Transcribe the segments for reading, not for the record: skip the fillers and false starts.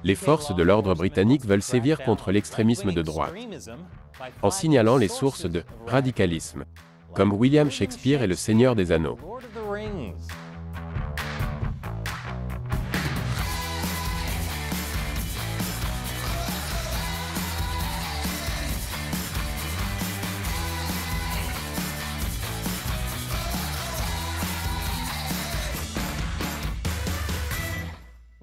Les forces de l'ordre britannique veulent sévir contre l'extrémisme de droite, en signalant les sources de radicalisme, comme William Shakespeare et le Seigneur des Anneaux.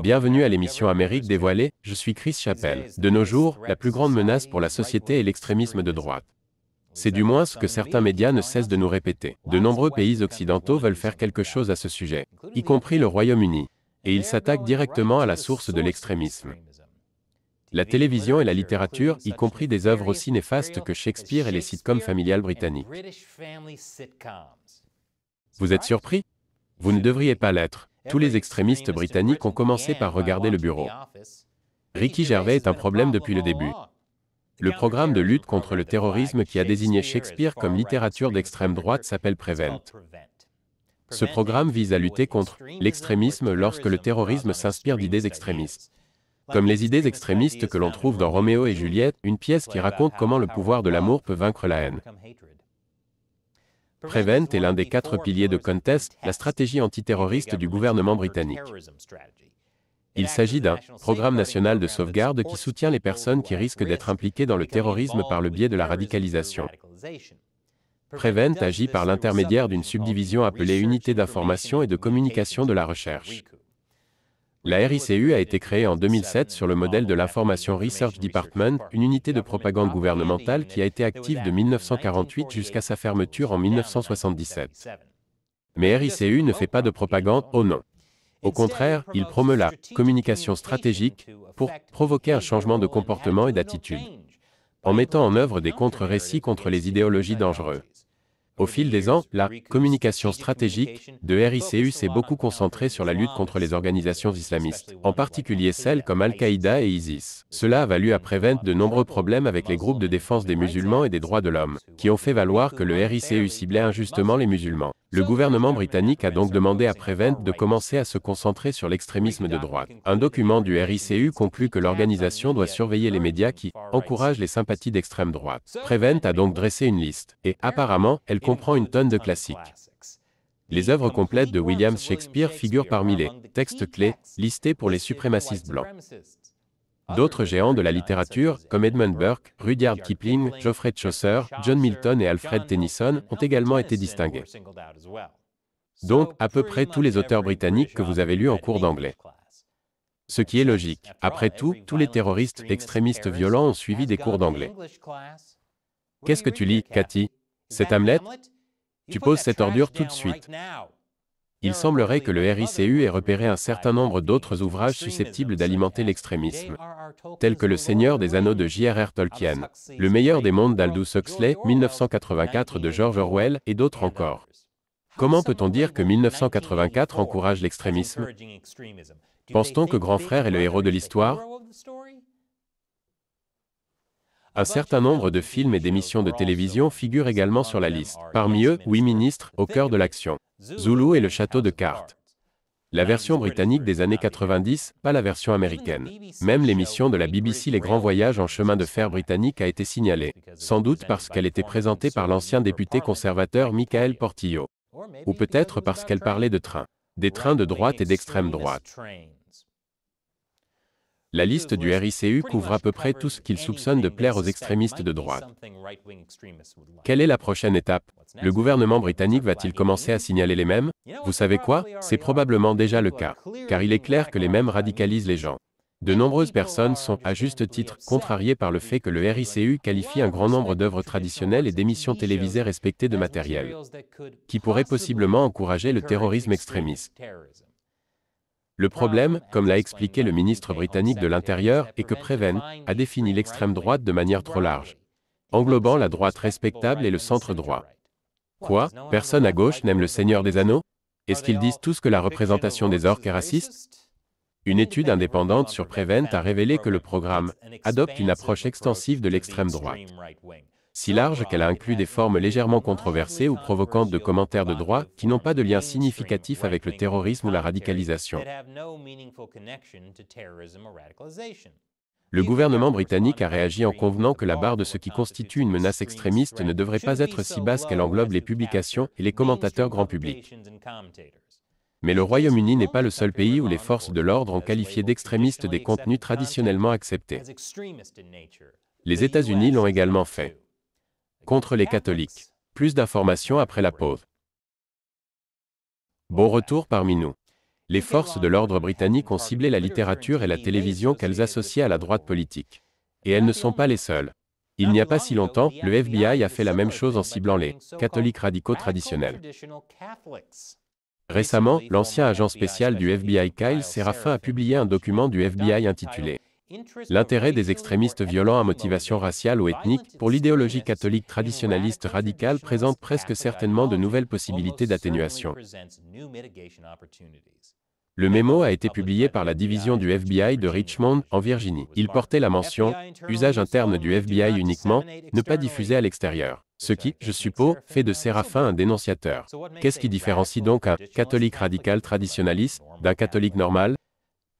Bienvenue à l'émission Amérique dévoilée, je suis Chris Chappell. De nos jours, la plus grande menace pour la société est l'extrémisme de droite. C'est du moins ce que certains médias ne cessent de nous répéter. De nombreux pays occidentaux veulent faire quelque chose à ce sujet, y compris le Royaume-Uni, et ils s'attaquent directement à la source de l'extrémisme. La télévision et la littérature, y compris des œuvres aussi néfastes que Shakespeare et les sitcoms familiales britanniques. Vous êtes surpris? Vous ne devriez pas l'être. Tous les extrémistes britanniques ont commencé par regarder le bureau. Ricky Gervais est un problème depuis le début. Le programme de lutte contre le terrorisme qui a désigné Shakespeare comme littérature d'extrême droite s'appelle Prevent. Ce programme vise à lutter contre l'extrémisme lorsque le terrorisme s'inspire d'idées extrémistes. Comme les idées extrémistes que l'on trouve dans Roméo et Juliette, une pièce qui raconte comment le pouvoir de l'amour peut vaincre la haine. Prevent est l'un des 4 piliers de Contest, la stratégie antiterroriste du gouvernement britannique. Il s'agit d'un programme national de sauvegarde qui soutient les personnes qui risquent d'être impliquées dans le terrorisme par le biais de la radicalisation. Prevent agit par l'intermédiaire d'une subdivision appelée Unité d'information et de communication de la recherche. La RICU a été créée en 2007 sur le modèle de l'Information Research Department, une unité de propagande gouvernementale qui a été active de 1948 jusqu'à sa fermeture en 1977. Mais RICU ne fait pas de propagande, oh non. Au contraire, il promeut la communication stratégique pour provoquer un changement de comportement et d'attitude, en mettant en œuvre des contre-récits contre les idéologies dangereuses. Au fil des ans, la communication stratégique de RICU s'est beaucoup concentrée sur la lutte contre les organisations islamistes, en particulier celles comme Al-Qaïda et ISIS. Cela a valu à Prevent de nombreux problèmes avec les groupes de défense des musulmans et des droits de l'homme, qui ont fait valoir que le RICU ciblait injustement les musulmans. Le gouvernement britannique a donc demandé à Prevent de commencer à se concentrer sur l'extrémisme de droite. Un document du RICU conclut que l'organisation doit surveiller les médias qui encouragent les sympathies d'extrême droite. Prevent a donc dressé une liste, et apparemment, elle comprend une tonne de classiques. Les œuvres complètes de William Shakespeare figurent parmi les textes clés listés pour les suprémacistes blancs. D'autres géants de la littérature, comme Edmund Burke, Rudyard Kipling, Geoffrey Chaucer, John Milton et Alfred Tennyson, ont également été distingués. Donc, à peu près tous les auteurs britanniques que vous avez lus en cours d'anglais. Ce qui est logique. Après tout, tous les terroristes extrémistes violents ont suivi des cours d'anglais. Qu'est-ce que tu lis, Cathy? C'est Hamlet? Tu poses cette ordure tout de suite. Il semblerait que le RICU ait repéré un certain nombre d'autres ouvrages susceptibles d'alimenter l'extrémisme, tels que Le Seigneur des Anneaux de J.R.R. Tolkien, Le meilleur des mondes d'Aldous Huxley, 1984 de George Orwell, et d'autres encore. Comment peut-on dire que 1984 encourage l'extrémisme? Pense-t-on que Grand Frère est le héros de l'histoire? Un certain nombre de films et d'émissions de télévision figurent également sur la liste. Parmi eux, Oui Ministre, au cœur de l'action. Zulu et le château de cartes. La version britannique des années 90, pas la version américaine. Même l'émission de la BBC Les Grands Voyages en chemin de fer britannique a été signalée, sans doute parce qu'elle était présentée par l'ancien député conservateur Michael Portillo. Ou peut-être parce qu'elle parlait de trains. Des trains de droite et d'extrême droite. La liste du RICU couvre à peu près tout ce qu'il soupçonne de plaire aux extrémistes de droite. Quelle est la prochaine étape? Le gouvernement britannique va-t-il commencer à signaler les mêmes? Vous savez quoi? C'est probablement déjà le cas, car il est clair que les mêmes radicalisent les gens. De nombreuses personnes sont, à juste titre, contrariées par le fait que le RICU qualifie un grand nombre d'œuvres traditionnelles et d'émissions télévisées respectées de matériel, qui pourrait possiblement encourager le terrorisme extrémiste. Le problème, comme l'a expliqué le ministre britannique de l'Intérieur, est que Prevent a défini l'extrême droite de manière trop large, englobant la droite respectable et le centre droit. Quoi? Personne à gauche n'aime le Seigneur des Anneaux? Est-ce qu'ils disent tous que la représentation des orques est raciste? Une étude indépendante sur Prevent a révélé que le programme adopte une approche extensive de l'extrême droite. si large qu'elle a inclus des formes légèrement controversées ou provocantes de commentaires de droit qui n'ont pas de lien significatif avec le terrorisme ou la radicalisation. Le gouvernement britannique a réagi en convenant que la barre de ce qui constitue une menace extrémiste ne devrait pas être si basse qu'elle englobe les publications et les commentateurs grand public. Mais le Royaume-Uni n'est pas le seul pays où les forces de l'ordre ont qualifié d'extrémistes des contenus traditionnellement acceptés. Les États-Unis l'ont également fait. Contre les catholiques. Plus d'informations après la pause. Bon retour parmi nous. Les forces de l'ordre britanniques ont ciblé la littérature et la télévision qu'elles associaient à la droite politique. Et elles ne sont pas les seules. Il n'y a pas si longtemps, le FBI a fait la même chose en ciblant les catholiques radicaux traditionnels. Récemment, l'ancien agent spécial du FBI Kyle Serafin a publié un document du FBI intitulé « L'intérêt des extrémistes violents à motivation raciale ou ethnique pour l'idéologie catholique traditionnaliste radicale présente presque certainement de nouvelles possibilités d'atténuation ». Le mémo a été publié par la division du FBI de Richmond, en Virginie. Il portait la mention « Usage interne du FBI uniquement, ne pas diffuser à l'extérieur ». Ce qui, je suppose, fait de Serafin un dénonciateur. Qu'est-ce qui différencie donc un catholique radical traditionnaliste d'un catholique normal?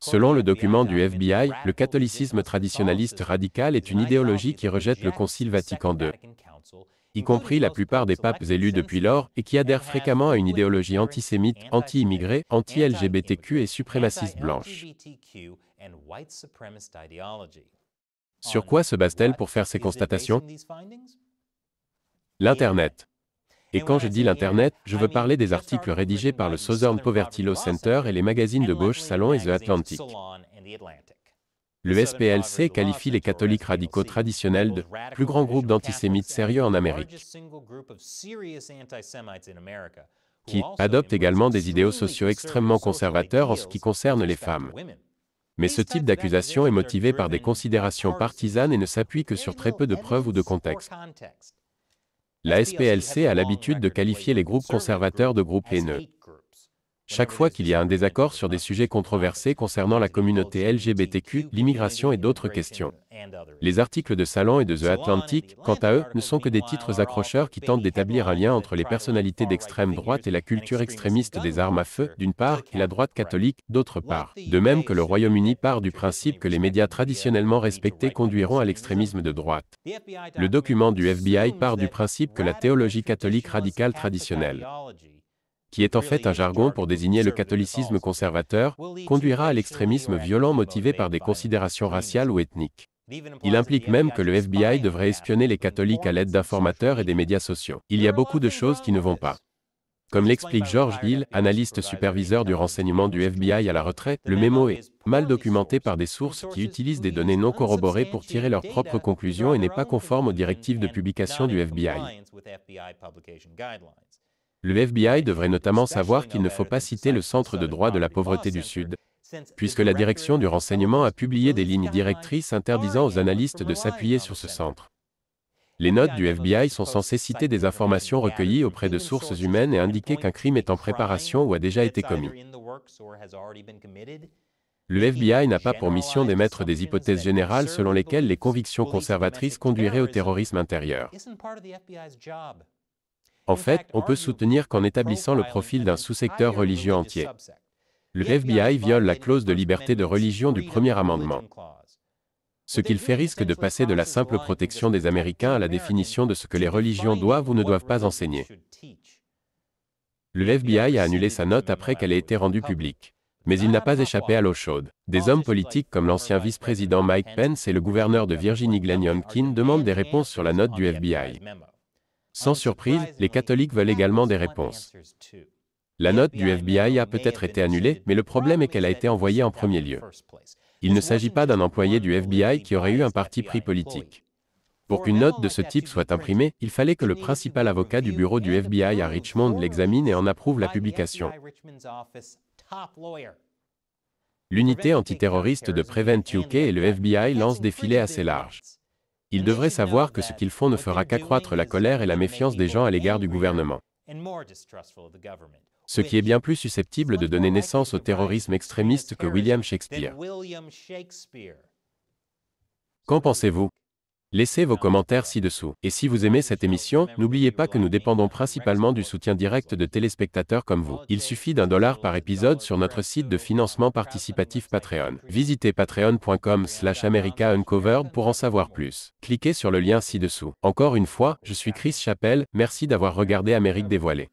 Selon le document du FBI, le catholicisme traditionnaliste radical est une idéologie qui rejette le Concile Vatican II, y compris la plupart des papes élus depuis lors, et qui adhère fréquemment à une idéologie antisémite, anti-immigré, anti-LGBTQ et suprémaciste blanche. Sur quoi se base-t-elle pour faire ces constatations? L'Internet. Et quand je dis l'Internet, je veux parler des articles rédigés par le Southern Poverty Law Center et les magazines de gauche Salon et The Atlantic. Le SPLC qualifie les catholiques radicaux traditionnels de « plus grand groupe d'antisémites sérieux en Amérique », qui adoptent également des idéaux sociaux extrêmement conservateurs en ce qui concerne les femmes. Mais ce type d'accusation est motivé par des considérations partisanes et ne s'appuie que sur très peu de preuves ou de contexte. La SPLC a l'habitude de qualifier les groupes conservateurs de groupes haineux. Chaque fois qu'il y a un désaccord sur des sujets controversés concernant la communauté LGBTQ, l'immigration et d'autres questions. Les articles de Salon et de The Atlantic, quant à eux, ne sont que des titres accrocheurs qui tentent d'établir un lien entre les personnalités d'extrême droite et la culture extrémiste des armes à feu, d'une part, et la droite catholique, d'autre part. De même que le Royaume-Uni part du principe que les médias traditionnellement respectés conduiront à l'extrémisme de droite. Le document du FBI part du principe que la théologie catholique radicale traditionnelle, qui est en fait un jargon pour désigner le catholicisme conservateur, conduira à l'extrémisme violent motivé par des considérations raciales ou ethniques. Il implique même que le FBI devrait espionner les catholiques à l'aide d'informateurs et des médias sociaux. Il y a beaucoup de choses qui ne vont pas. Comme l'explique George Hill, analyste superviseur du renseignement du FBI à la retraite, le mémo est mal documenté par des sources qui utilisent des données non corroborées pour tirer leurs propres conclusions et n'est pas conforme aux directives de publication du FBI. Le FBI devrait notamment savoir qu'il ne faut pas citer le Centre de droit de la pauvreté du Sud, puisque la direction du renseignement a publié des lignes directrices interdisant aux analystes de s'appuyer sur ce centre. Les notes du FBI sont censées citer des informations recueillies auprès de sources humaines et indiquer qu'un crime est en préparation ou a déjà été commis. Le FBI n'a pas pour mission d'émettre des hypothèses générales selon lesquelles les convictions conservatrices conduiraient au terrorisme intérieur. En fait, on peut soutenir qu'en établissant le profil d'un sous-secteur religieux entier, le FBI viole la clause de liberté de religion du premier amendement. Ce qu'il fait risque de passer de la simple protection des Américains à la définition de ce que les religions doivent ou ne doivent pas enseigner. Le FBI a annulé sa note après qu'elle ait été rendue publique. Mais il n'a pas échappé à l'eau chaude. Des hommes politiques comme l'ancien vice-président Mike Pence et le gouverneur de Virginie Glenn Youngkin demandent des réponses sur la note du FBI. Sans surprise, les catholiques veulent également des réponses. La note du FBI a peut-être été annulée, mais le problème est qu'elle a été envoyée en premier lieu. Il ne s'agit pas d'un employé du FBI qui aurait eu un parti pris politique. Pour qu'une note de ce type soit imprimée, il fallait que le principal avocat du bureau du FBI à Richmond l'examine et en approuve la publication. L'unité antiterroriste de Prevent UK et le FBI lancent des filets assez larges. Ils devraient savoir que ce qu'ils font ne fera qu'accroître la colère et la méfiance des gens à l'égard du gouvernement. Ce qui est bien plus susceptible de donner naissance au terrorisme extrémiste que William Shakespeare. Qu'en pensez-vous? Laissez vos commentaires ci-dessous. Et si vous aimez cette émission, n'oubliez pas que nous dépendons principalement du soutien direct de téléspectateurs comme vous. Il suffit d'$1 par épisode sur notre site de financement participatif Patreon. Visitez patreon.com/americauncovered pour en savoir plus. Cliquez sur le lien ci-dessous. Encore une fois, je suis Chris Chappell, merci d'avoir regardé Amérique dévoilée.